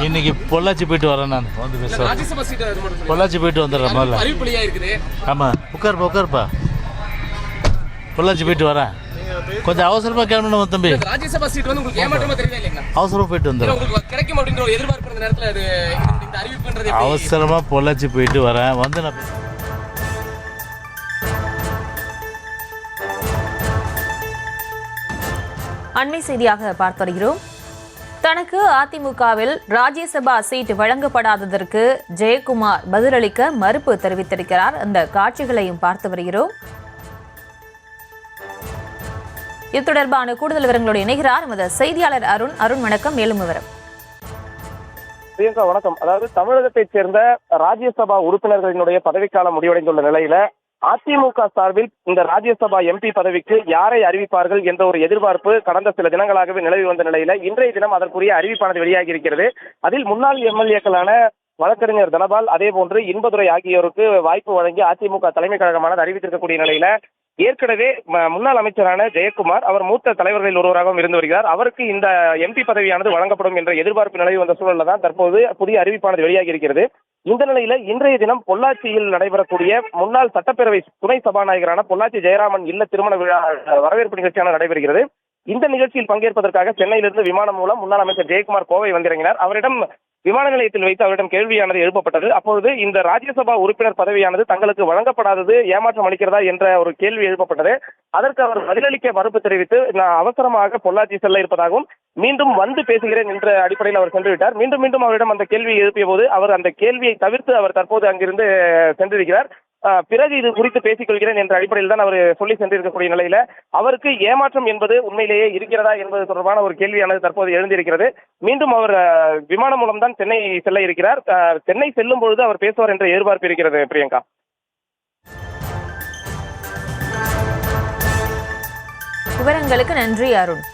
இன்னைக்கு பொள்ளாச்சி போயிட்டு வரேன். நான் வந்து பேசுகிறேன். பொள்ளாச்சி போயிட்டு வந்துடுறேன். முதல்ல ஆமாம், உட்காருப்பா. பொள்ளாச்சி போயிட்டு வரேன். கொஞ்சம் அவசரமாக கிளம்பணும் தம்பி. ராஜ்யசபா சீட் வந்து உங்களுக்கு ஏமாற்றமா தெரியல இல்லைங்களா? அவசரமாக போயிட்டு வந்துடுறேன். கிடைக்கும் அப்படின்ற ஒரு எதிர்பார்ப்பு இந்த நேரத்தில் அது இந்த அறிவிப்புன்றது அவசரமாக பொள்ளாச்சி போயிட்டு வரேன். வந்து நான் அண்மை செய்தியாக பார்த்து வருகிறோம். தனக்கு அதிமுகவில் ராஜ்யசபா சீட் வழங்கப்படாததற்கு ஜெயக்குமார் பதிலளிக்க மறுப்பு தெரிவித்திருக்கிறார். அந்த காட்சிகளையும் பார்த்து வருகிறோம். இது தொடர்பான கூடுதல் விவரங்களோடு இணைகிறார் நமது செய்தியாளர் அருண். அருண் வணக்கம். மேலும் விவரம். பிரியங்கா வணக்கம். அதாவது தமிழகத்தைச் சேர்ந்த ராஜ்யசபா உறுப்பினர்களினுடைய பதவிக்காலம் முடிவடைந்துள்ள நிலையில அதிமுக சார்பில் இந்த ராஜ்யசபா எம்பி பதவிக்கு யாரை அறிவிப்பார்கள் என்ற ஒரு எதிர்பார்ப்பு கடந்த சில தினங்களாகவே நிலவி வந்த நிலையில இன்றைய தினம் அதற்குரிய அறிவிப்பானது வெளியாகி இருக்கிறது. அதில் முன்னாள் எம்எல்ஏக்களான வழக்கறிஞர் தனபால் அதே போன்று இன்பதுரை ஆகியோருக்கு வாய்ப்பு வழங்கி அதிமுக தலைமை கழகமானது அறிவித்திருக்கக்கூடிய நிலையில ஏற்கனவே முன்னாள் அமைச்சரான ஜெயக்குமார் அவர் மூத்த தலைவர்களில் ஒருவராகவும் இருந்து வருகிறார். அவருக்கு இந்த எம்பி பதவியானது வழங்கப்படும் என்ற எதிர்பார்ப்பு நிலவி வந்த சூழலில் தான் தற்போது புதிய அறிவிப்பானது வெளியாகி இருக்கிறது. இந்த நிலையில இன்றைய தினம் பொள்ளாச்சியில் நடைபெறக்கூடிய முன்னாள் சட்டப்பேரவை துணை சபாநாயகரான பொள்ளாச்சி ஜெயராமன் இல்ல திருமண விழா வரவேற்பு நிகழ்ச்சியான நடைபெறுகிறது. இந்த நிகழ்ச்சியில் பங்கேற்பதற்காக சென்னையிலிருந்து விமானம் மூலம் முன்னாள் அமைச்சர் ஜெயக்குமார் கோவை வந்திறங்கினார். அவரிடம் விமான நிலையத்தில் வைத்து அவரிடம் கேள்வியானது எழுப்பப்பட்டது. அப்பொழுது இந்த ராஜ்யசபா உறுப்பினர் பதவியானது தங்களுக்கு வழங்கப்படாதது ஏமாற்றம் அளிக்கிறதா என்ற ஒரு கேள்வி எழுப்பப்பட்டது. அதற்கு அவர் பதிலளிக்க மறுப்பு தெரிவித்து நான் அவசரமாக பொள்ளாச்சி செல்ல இருப்பதாகவும் மீண்டும் வந்து பேசுகிறேன் என்ற அடிப்படையில் அவர் சென்று விட்டார். மீண்டும் அவரிடம் அந்த கேள்வியை எழுப்பிய போது அவர் அந்த கேள்வியை தவிர்த்து அவர் தற்போது அங்கிருந்து சென்றிருக்கிறார். பிறகு இது குறித்து பேசிக் கொள்கிறேன் என்ற அடிப்படையில் தான் அவர் சொல்லி சென்றிருக்கக்கூடிய நிலையில அவருக்கு ஏமாற்றம் என்பது உண்மையிலேயே இருக்கிறதா என்பது தொடர்பான ஒரு கேள்வியானது தற்போது எழுந்திருக்கிறது. மீண்டும் அவர் விமானம் மூலம் தான் சென்னை செல்ல இருக்கிறார். சென்னை செல்லும் பொழுது அவர் பேசுவார் என்ற எதிர்பார்ப்பு இருக்கிறது. பிரியங்கா, விவரங்களுக்கு நன்றி அருண்.